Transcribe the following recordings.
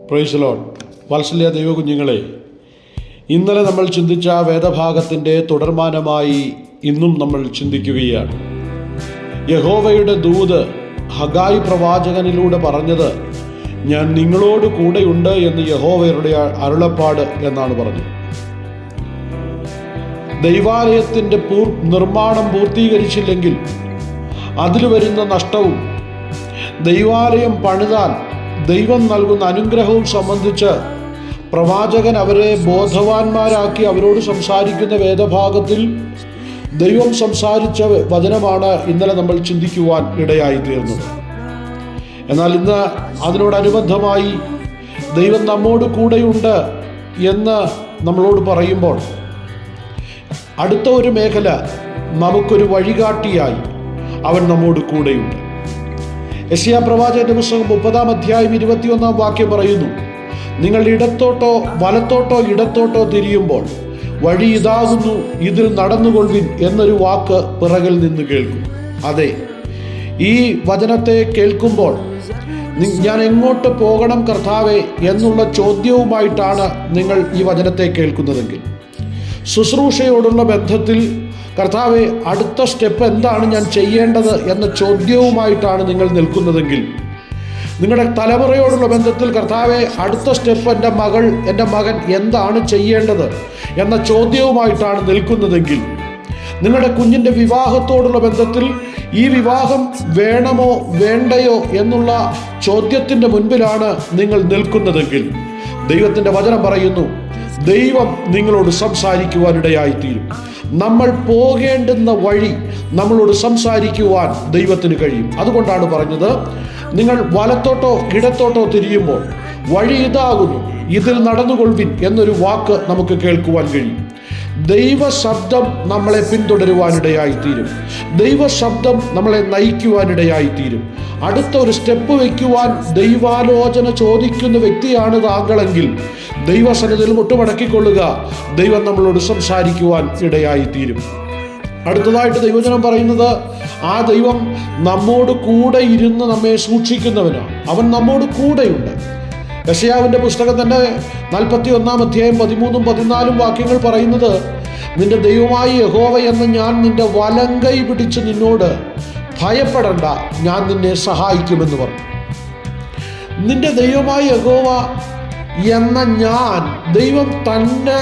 Praise the Lord. വാത്സല്യ ദൈവകുഞ്ഞുങ്ങളെ, ഇന്നലെ നമ്മൾ ചിന്തിച്ച വേദഭാഗത്തിൻ്റെ തുടർമാനമായി ഇന്നും നമ്മൾ ചിന്തിക്കുകയാണ്. യഹോവയുടെ ദൂത് ഹഗായി പ്രവാചകനിലൂടെ പറഞ്ഞത്, ഞാൻ നിങ്ങളോട് കൂടെയുണ്ട് എന്ന് യഹോവയുടെ അരുളപ്പാട് എന്നാണ് പറഞ്ഞത്. ദൈവാലയത്തിൻ്റെ നിർമ്മാണം പൂർത്തീകരിച്ചില്ലെങ്കിൽ അതിൽ വരുന്ന നഷ്ടവും ദൈവാലയം പണിതാൽ ദൈവം നൽകുന്ന അനുഗ്രഹവും സംബന്ധിച്ച് പ്രവാചകൻ അവരെ ബോധവാന്മാരാക്കി അവരോട് സംസാരിക്കുന്ന വേദഭാഗത്തിൽ ദൈവം സംസാരിച്ച വചനമാണ് ഇന്നലെ നമ്മൾ ചിന്തിക്കുവാൻ ഇടയായിത്തീർന്നത്. എന്നാൽ ഇന്ന് അതിനോടനുബന്ധമായി ദൈവം നമ്മോട് കൂടെയുണ്ട് എന്ന് നമ്മളോട് പറയുമ്പോൾ അടുത്ത ഒരു മേഖല, നമുക്കൊരു വഴികാട്ടിയായി അവൻ നമ്മോട് കൂടെയുണ്ട്. യെശയ്യാ പ്രവാചകന്റെ പുസ്തകം 30-ാം അധ്യായം 21-ാം വാക്യം പറയുന്നു, നിങ്ങൾ ഇടത്തോട്ടോ വലത്തോട്ടോ ഇടത്തോട്ടോ തിരിയുമ്പോൾ വഴി ഇതാകുന്നു, ഇതിൽ നടന്നുകൊള്ളുവിൻ എന്നൊരു വാക്ക് പിറകിൽ നിന്ന് കേൾക്കും. അതെ, ഈ വചനത്തെ കേൾക്കുമ്പോൾ ഞാൻ എങ്ങോട്ട് പോകണം കർത്താവേ എന്നുള്ള ചോദ്യവുമായിട്ടാണ് നിങ്ങൾ ഈ വചനത്തെ കേൾക്കുന്നതെങ്കിൽ, ശുശ്രൂഷയോടുള്ള ബന്ധത്തിൽ കർത്താവെ അടുത്ത സ്റ്റെപ്പ് എന്താണ് ഞാൻ ചെയ്യേണ്ടത് എന്ന ചോദ്യവുമായിട്ടാണ് നിങ്ങൾ നിൽക്കുന്നതെങ്കിൽ, നിങ്ങളുടെ തലമുറയോടുള്ള ബന്ധത്തിൽ കർത്താവെ അടുത്ത സ്റ്റെപ്പ് എൻ്റെ മകൾ എൻ്റെ മകൻ എന്താണ് ചെയ്യേണ്ടത് എന്ന ചോദ്യവുമായിട്ടാണ് നിൽക്കുന്നതെങ്കിൽ, നിങ്ങളുടെ കുഞ്ഞിൻ്റെ വിവാഹത്തോടുള്ള ബന്ധത്തിൽ ഈ വിവാഹം വേണമോ വേണ്ടയോ എന്നുള്ള ചോദ്യത്തിൻ്റെ മുൻപിലാണ് നിങ്ങൾ നിൽക്കുന്നതെങ്കിൽ, ദൈവത്തിൻ്റെ വചനം പറയുന്നു, ദൈവം നിങ്ങളോട് സംസാരിക്കുവാനിടയായിത്തീരും. നമ്മൾ പോകേണ്ടുന്ന വഴി നമ്മളോട് സംസാരിക്കുവാൻ ദൈവത്തിന് കഴിയും. അതുകൊണ്ടാണ് പറഞ്ഞത്, നിങ്ങൾ വലത്തോട്ടോ ഇടത്തോട്ടോ തിരിയുമ്പോൾ വഴി ഇതാകുന്നു, ഇതിൽ നടന്നുകൊള്ളുവിൻ എന്നൊരു വാക്ക് നമുക്ക് കേൾക്കുവാൻ കഴിയും. ദൈവശബ്ദം നമ്മളെ പിന്തുടരുവാനിടയായിത്തീരും. ദൈവശബ്ദം നമ്മളെ നയിക്കുവാനിടയായിത്തീരും. അടുത്ത ഒരു സ്റ്റെപ്പ് വയ്ക്കുവാൻ ദൈവാലോചന ചോദിക്കുന്ന വ്യക്തിയാണ് താങ്കളെങ്കിൽ ദൈവസന്നിധിയിൽ മുട്ടുമടക്കിക്കൊള്ളുക. ദൈവം നമ്മളോട് സംസാരിക്കുവാൻ ഇടയായിത്തീരും. അടുത്തതായിട്ട് ദൈവജനം പറയുന്നത്, ആ ദൈവം നമ്മോട് കൂടെ ഇരുന്ന് നമ്മെ സൂക്ഷിക്കുന്നവനാണ്. അവൻ നമ്മോട് കൂടെയുണ്ട്. യെശയ്യാവിൻ്റെ പുസ്തകം തന്നെ 41-ാം അധ്യായം 13-14 വാക്യങ്ങൾ പറയുന്നത്, നിന്റെ ദൈവമായ യഹോവ എന്ന ഞാൻ നിന്റെ വലങ്കൈ പിടിച്ച് നിന്നോട് ഭയപ്പെടണ്ട, ഞാൻ നിന്നെ സഹായിക്കുമെന്ന് പറഞ്ഞു. നിന്റെ ദൈവമായ യഹോവ എന്ന ഞാൻ, ദൈവം തൻ്റെ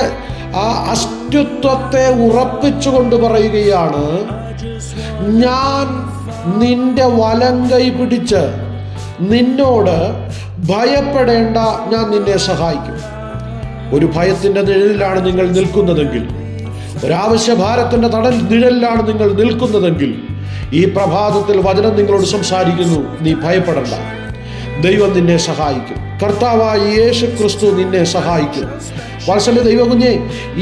ആ അസ്തിത്വത്തെ ഉറപ്പിച്ചുകൊണ്ട് പറയുകയാണ്, ഞാൻ നിന്റെ വലങ്കൈ പിടിച്ച് നിന്നോട് ഭയപ്പെടേണ്ട, ഞാൻ നിന്നെ സഹായിക്കും. ഒരു ഭയത്തിൻ്റെ നിഴലിലാണ് നിങ്ങൾ നിൽക്കുന്നതെങ്കിൽ, ഒരാവശ്യഭാരത്തിൻ്റെ നിഴലിലാണ് നിങ്ങൾ നിൽക്കുന്നതെങ്കിൽ, ഈ പ്രഭാതത്തിൽ വചനം നിങ്ങളോട് സംസാരിക്കുന്നു, നീ ഭയപ്പെടണ്ട, ദൈവം നിന്നെ സഹായിക്കും. കർത്താവായ യേശു ക്രിസ്തു നിന്നെ സഹായിക്കും. വാത്സല്യ ദൈവകുഞ്ഞെ,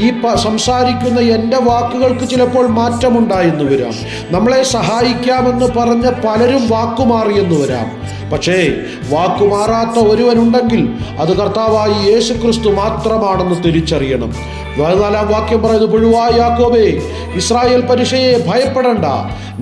ഈ സംസാരിക്കുന്ന എൻ്റെ വാക്കുകൾക്ക് ചിലപ്പോൾ മാറ്റമുണ്ടായെന്ന് വരാം. നമ്മളെ സഹായിക്കാമെന്ന് പറഞ്ഞ പലരും വാക്കുമാറിയെന്ന് വരാം. പക്ഷേ വാക്കുമാറാത്ത ഒരുവനുണ്ടെങ്കിൽ അത് കർത്താവായ യേശു ക്രിസ്തു മാത്രമാണെന്ന് തിരിച്ചറിയണം. 14-ാം വാക്യം പറയുന്നു, പുഴുവായ യാക്കോബേ, ഇസ്രായേൽ പരിശയെ ഭയപ്പെടണ്ട,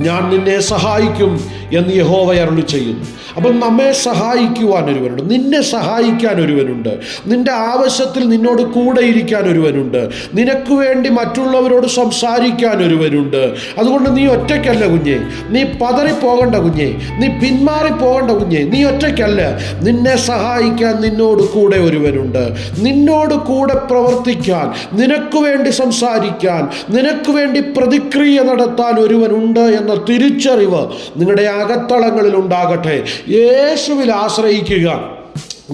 ഞാൻ നിന്നെ സഹായിക്കും എന്ന് യഹോവ അരുളി ചെയ്യുന്നു. അപ്പം നമ്മെ സഹായിക്കുവാൻ ഒരുവനുണ്ട്, നിന്നെ സഹായിക്കാൻ ഒരുവനുണ്ട്, നിന്റെ ആവശ്യത്തിൽ നിന്നോട് കൂടെ ഇരിക്കാൻ ഒരുവനുണ്ട്, നിനക്ക് വേണ്ടി മറ്റുള്ളവരോട് സംസാരിക്കാൻ ഒരുവനുണ്ട്. അതുകൊണ്ട് നീ ഒറ്റയ്ക്കല്ല കുഞ്ഞെ, നീ പതറിപ്പോകണ്ട കുഞ്ഞെ, നീ പിന്മാറിപ്പോകണ്ട കുഞ്ഞെ, നീ ഒറ്റയ്ക്കല്ല. നിന്നെ സഹായിക്കാൻ നിന്നോട് കൂടെ ഒരുവനുണ്ട്, നിന്നോട് കൂടെ പ്രവർത്തിക്കാൻ, നിനക്ക് വേണ്ടി സംസാരിക്കാൻ, നിനക്ക് വേണ്ടി പ്രതിക്രിയ നടത്താൻ ഒരുവനുണ്ട് എന്ന തിരിച്ചറിവ് നിങ്ങളുടെ അകത്തളങ്ങളിൽ ഉണ്ടാകട്ടെ. യേശുവിൽ ആശ്രയിക്കുക.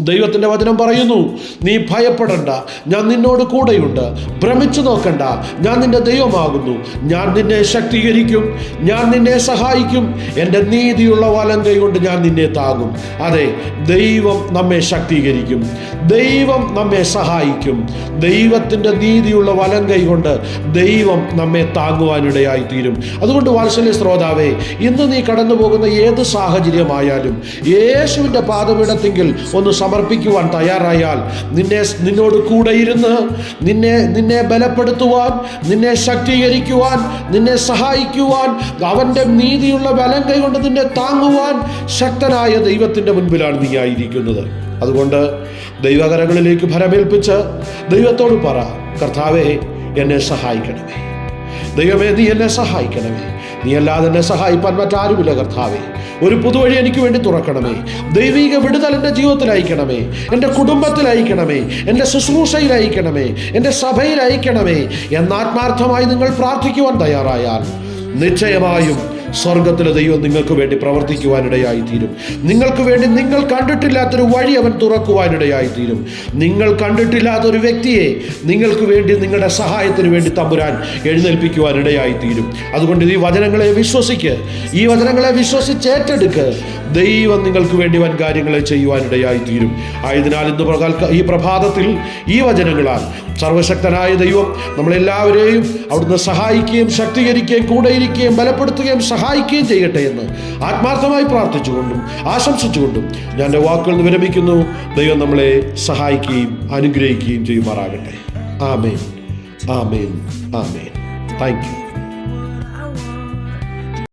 ദൈവത്തിൻ്റെ വചനം പറയുന്നു, നീ ഭയപ്പെടണ്ട, ഞാൻ നിന്നോട് കൂടെയുണ്ട്, ഭ്രമിച്ചു നോക്കണ്ട, ഞാൻ നിന്റെ ദൈവമാകുന്നു, ഞാൻ നിന്നെ ശക്തീകരിക്കും, ഞാൻ നിന്നെ സഹായിക്കും, എൻ്റെ നീതിയുള്ള വലങ്കൈ കൊണ്ട് ഞാൻ നിന്നെ താങ്ങും. അതെ, ദൈവം നമ്മെ ശക്തീകരിക്കും, ദൈവം നമ്മെ സഹായിക്കും. ദൈവത്തിൻ്റെ നീതിയുള്ള വലങ്കൈ കൊണ്ട് ദൈവം നമ്മെ താങ്ങുവാനിടയായിത്തീരും. അതുകൊണ്ട് വാത്സല്യ ശ്രോതാവേ, ഇന്ന് നീ കടന്നു പോകുന്ന ഏത് സാഹചര്യമായാലും യേശുവിൻ്റെ പാദപീഠത്തിങ്കിൽ ഒന്ന് സമർപ്പിക്കുവാൻ തയ്യാറായാൽ, നിന്നോട് കൂടെ ഇരുന്ന് നിന്നെ ബലപ്പെടുത്തുവാൻ, നിന്നെ ശക്തീകരിക്കുവാൻ, നിന്നെ സഹായിക്കുവാൻ, അവൻ്റെ നീതിയുള്ള വലങ്കൈ കൊണ്ട് നിന്നെ താങ്ങുവാൻ ശക്തനായ ദൈവത്തിൻ്റെ മുൻപിലാണ് നീ ആയിരിക്കുന്നത്. അതുകൊണ്ട് ദൈവകരങ്ങളിലേക്ക് ഭരമേൽപ്പിച്ച് ദൈവത്തോട് പറ, കർത്താവേ എന്നെ സഹായിക്കണമേ, ദൈവമേ നീ എന്നെ സഹായിക്കണമേ, നീ അല്ലാതെ എന്നെ സഹായിപ്പാൻ മറ്റാരുമില്ല കർത്താവേ. ഒരു പുതുവഴി എനിക്ക് വേണ്ടി തുറക്കണമേ. ദൈവിക വിടുതൽ എൻ്റെ ജീവിതത്തിൽ അയക്കണമേ, എൻ്റെ കുടുംബത്തിൽ അയക്കണമേ, എൻ്റെ ശുശ്രൂഷയിൽ അയക്കണമേ, എൻ്റെ സഭയിൽ അയക്കണമേ എന്ന് ആത്മാർത്ഥമായി നിങ്ങൾ പ്രാർത്ഥിക്കുവാൻ തയ്യാറായാൽ നിശ്ചയമായും സ്വർഗത്തിലെ ദൈവം നിങ്ങൾക്ക് വേണ്ടി പ്രവർത്തിക്കുവാനിടയായി തീരും. നിങ്ങൾക്ക് വേണ്ടി നിങ്ങൾ കണ്ടിട്ടില്ലാത്തൊരു വഴി അവൻ തുറക്കുവാനിടയായി തീരും. നിങ്ങൾ കണ്ടിട്ടില്ലാത്തൊരു വ്യക്തിയെ നിങ്ങൾക്ക് വേണ്ടി, നിങ്ങളുടെ സഹായത്തിന് വേണ്ടി തമ്പുരാൻ എഴുന്നേൽപ്പിക്കുവാനിടയായി തീരും. അതുകൊണ്ട് ഈ വചനങ്ങളെ വിശ്വസിക്ക്, ഈ വചനങ്ങളെ വിശ്വസിച്ച് ഏറ്റെടുക്ക്. ദൈവം നിങ്ങൾക്ക് വേണ്ടി വൻ കാര്യങ്ങളെ ചെയ്യുവാനിടയായി തീരും. ആയതിനാൽ ഇന്ന് ഈ പ്രഭാതത്തിൽ ഈ വചനങ്ങളാൽ സർവശക്തനായ ദൈവം നമ്മളെല്ലാവരെയും അവിടുന്ന് സഹായിക്കുകയും ശക്തീകരിക്കുകയും കൂടെയിരിക്കുകയും ബലപ്പെടുത്തുകയും സഹായിക്കുകയും ചെയ്യട്ടെ എന്ന് ആത്മാർത്ഥമായി പ്രാർത്ഥിച്ചുകൊണ്ടും ആശംസിച്ചുകൊണ്ടും ഞാൻ എൻ്റെ വാക്കുകൾ വിരമിക്കുന്നു. ദൈവം നമ്മളെ സഹായിക്കുകയും അനുഗ്രഹിക്കുകയും ചെയ്യുമാറാകട്ടെ. ആമേൻ, ആമേൻ, ആമേൻ. Thank U.